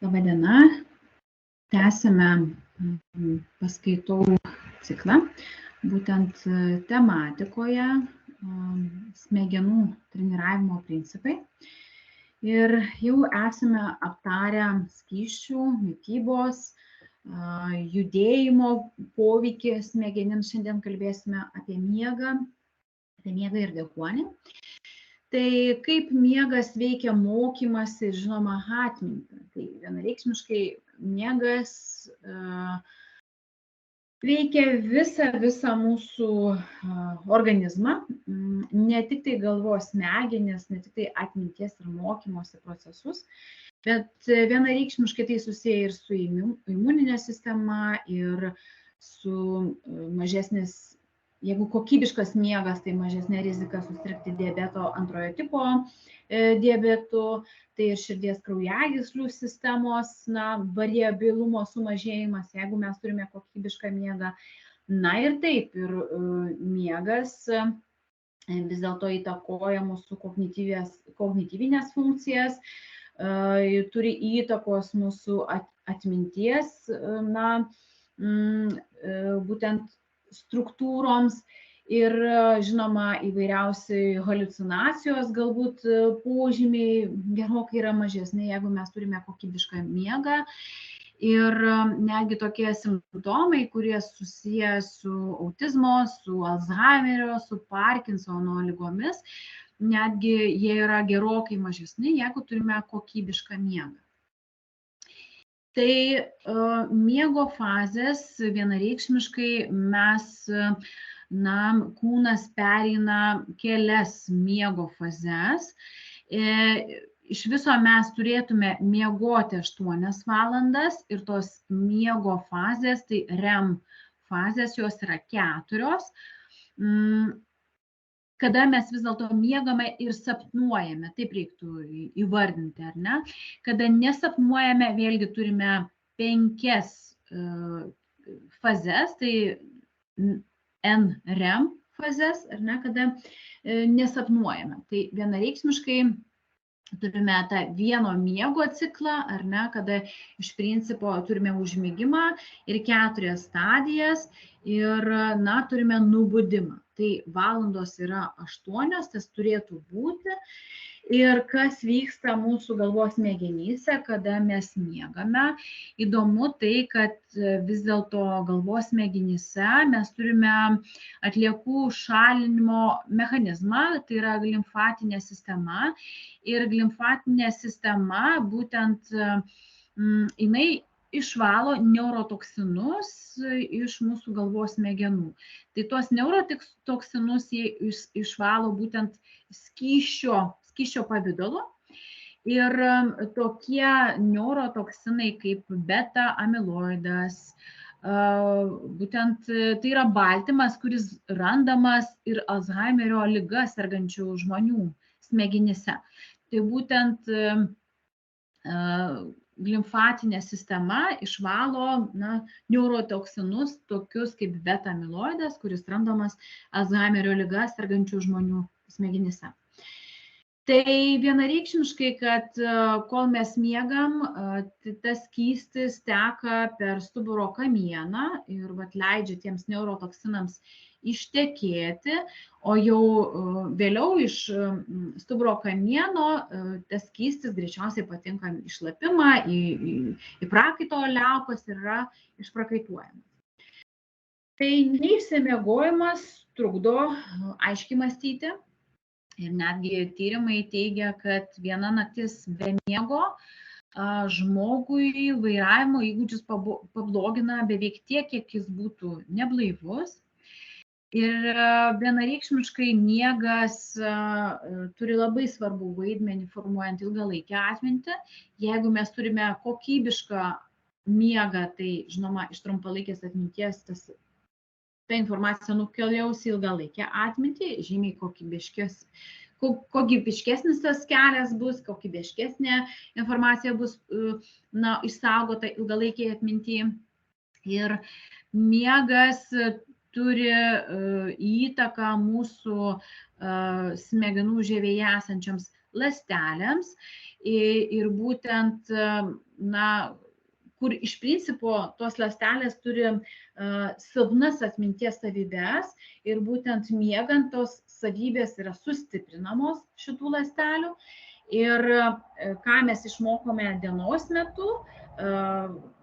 Labą dieną, tęsime paskaitų ciklą, būtent tematikoje smegenų treniravimo principai. Ir jau esame aptarę skysčių, mitybos, judėjimo poveikį smegenims. Šiandien kalbėsime apie miegą ir deguonį. Tai kaip miegas veikia mokymąsi ir žinoma atmintį. Tai vienareikšmiškai miegas veikia visą mūsų organizmą, ne tik tai galvos smegenis, ne tik tai atminties ir mokymosi procesus, bet vienareikšmiškai tai susiję ir su imuninė sistema ir su mažesnis. Jeigu kokybiškas miegas, tai mažesnė rizika susirgti diabeto antrojo tipo diabetu, tai ir širdies kraujagyslių sistemos variabilumo sumažėjimas, jeigu mes turime kokybišką miegą. Na ir taip, ir miegas vis dėlto įtakoja mūsų kognityvinės funkcijas, turi įtakos mūsų atminties, būtent struktūroms ir žinoma įvairiausiai haliucinacijos galbūt požymiai gerokai yra mažesni, jeigu mes turime kokybišką miegą. Ir netgi tokie simptomai, kurie susiję su autizmo, su Alzheimerio, su Parkinsono ligomis, netgi jie yra gerokai mažesni, jeigu turime kokybišką miegą. Tai miego fazės vienareikšmiškai mes, kūnas pereina kelias miego fazes. Iš viso mes turėtume miegoti 8 valandas ir tos miego fazės, tai REM fazės, jos yra 4. Kada mes vis dėlto miegame ir sapnuojame, taip reiktų įvardinti, ar ne? Kada nesapnuojame, vėlgi turime 5 fazes, tai NREM fazes, ar ne, kada nesapnuojame. Tai vienareikšmiškai turime tą vieno miego ciklą, ar ne, kada iš principo turime užmigimą ir 4 stadijas ir, turime nubudimą. Tai valandos yra 8, tas turėtų būti. Ir kas vyksta mūsų galvos smegenyse, kada mes miegame. Įdomu tai, kad vis dėlto galvos smegenyse mes turime atliekų šalinimo mechanizmą, tai yra limfatinė sistema. Ir limfatinė sistema būtent jinai išvalo neurotoksinus iš mūsų galvos smegenų. Tai tuos neurotoksinus jie išvalo būtent skysčio pavidalo. Ir tokie neurotoksinai kaip beta amiloidas, būtent tai yra baltymas, kuris randamas ir Alzheimerio liga sergančių žmonių smegenyse. Tai būtent limfatinė sistema išvalo neurotoksinus, tokius kaip beta amiloidas, kuris randamas Alzheimerio liga sergančių žmonių smegenyse. Tai vienareikšmiškai, kad kol mes miegam, tas skystis teka per stuburo kamieną ir leidžia tiems neurotoksinams ištekėti, o jau vėliau iš stuburo kamieno tas skystis greičiausiai patenka į šlapimą, į prakaito liaukas ir yra išprakaituojamas. Tai neišsimiegojimas trukdo aiškiai mąstyti. Ir netgi tyrimai teigia, kad viena naktis be miego žmogui vairavimo įgūdžius pablogina beveik tiek, kiek jis būtų neblaivus. Ir vienareikšmiškai miegas turi labai svarbų vaidmenį formuojant ilgalaikę atmintį. Jeigu mes turime kokybišką miegą, tai žinoma, iš trumpalaikės atminties ta informacija nukeliaus į ilgalaikę atmintį, žymiai kokybiškesnis tas kelias bus, kokybiškesnė informacija bus išsaugota ilgalaikiai atmintyje. Ir miegas turi įtaką mūsų smegenų žievėje esančioms ląstelėms ir būtent, kur iš principo tos ląstelės turi silpnas atminties savybes ir būtent miegant tos savybės yra sustiprinamos šitų ląstelių. Ir ką mes išmokome dienos metu,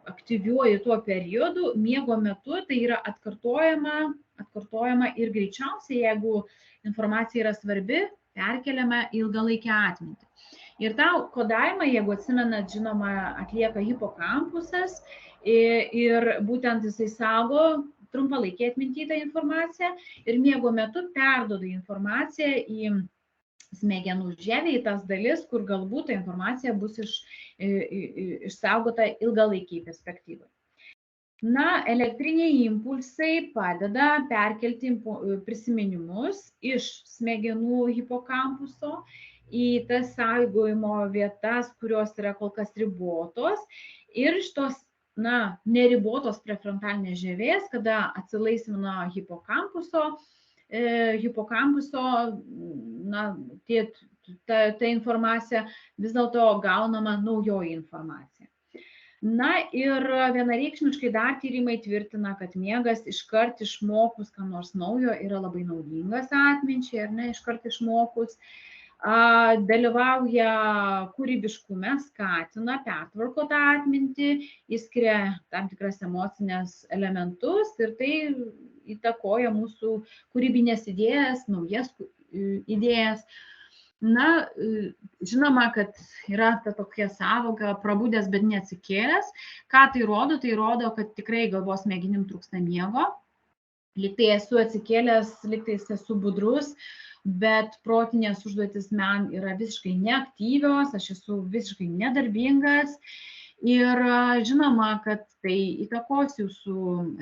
aktyviuoju tuo periodu, miego metu, tai yra atkartojama ir greičiausiai, jeigu informacija yra svarbi, perkeliame ilgalaikę atmintį. Ir tą kodavimą, jeigu atsimenat, žinoma, atlieka hipokampusas ir būtent jisai saugo trumpalaikį atmintį tą informaciją ir miego metu perduoda informaciją į smegenų žievę, į tas dalis, kur galbūt ta informacija bus išsaugota ilgalaikiai perspektyvai. Elektriniai impulsai padeda perkelti prisiminimus iš smegenų hipokampuso į tas saugojimo vietas, kurios yra kol kas ribotos ir iš tos neribotos prefrontalinės žievės, kada atsilaisvino hipokampuso, ta informacija vis dėlto gaunama naujoji informacija. Ir vienareikšmiškai dar tyrimai tvirtina, kad miegas iškart išmokus ką nors naujo yra labai naudingas atminčiai, ar ne, iškart išmokus. Dalyvauja kūrybiškume, skatina, pertvarko tą atmintį, įskiria tam tikras emocinės elementus ir tai įtakoja mūsų kūrybinės idėjas, naujas idėjas. Žinoma, kad yra ta tokia sąvoka prabudęs, bet neatsikėlęs. Ką tai rodo? Tai rodo, kad tikrai galvos smegenim trūksta miego. Liktai esu atsikėlęs, liktai esu budrus, bet protinės užduotis man yra visiškai neaktyvios, aš esu visiškai nedarbingas ir žinoma, kad tai įtakos jūsų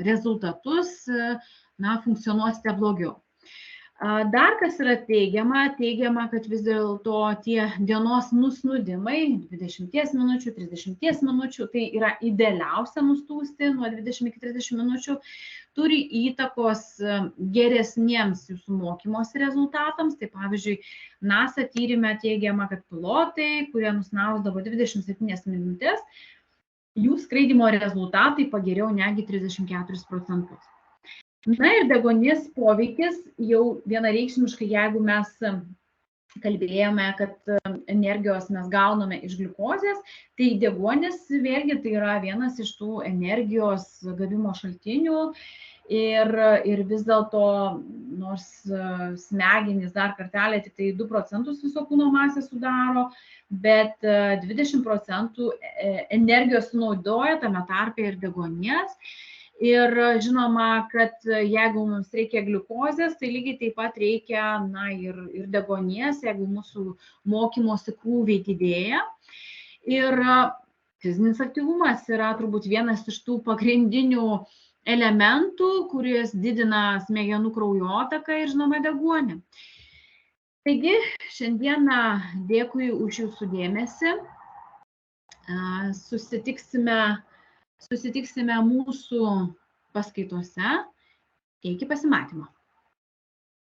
rezultatus, funkcionuosite blogiau. Dar kas yra teigiama, kad vis dėlto tie dienos nusnūdimai 20 minučių, 30 minučių, tai yra idealiausia nustūsti nuo 20 iki 30 minučių, turi įtakos geresniems jūsų mokymosi rezultatams. Tai pavyzdžiui, NASA tyrime teigiama, kad pilotai, kurie nusnausdavo 27 minutės, jų skraidymo rezultatai pagerėjo netgi 34%. Ir deguonies poveikis jau vienareikšmiškai, jeigu mes kalbėjome, kad energijos mes gauname iš gliukozės, tai deguonis vėlgi tai yra vienas iš tų energijos gavimo šaltinių ir vis dėlto, nors smegenys dar kartelį tik tai 2% viso kūno masės sudaro, bet 20% energijos sunaudoja, tame tarpe ir deguonies. Ir žinoma, kad jeigu mums reikia gliukozės, tai lygiai taip pat reikia ir deguonies, jeigu mūsų mokymosi krūviai didėja. Ir fizinis aktyvumas yra turbūt vienas iš tų pagrindinių elementų, kuris didina smegenų kraujotaką ir žinoma deguonį. Taigi, šiandieną dėkui už jūsų dėmesį. Susitiksime mūsų paskaitose. Iki pasimatymo.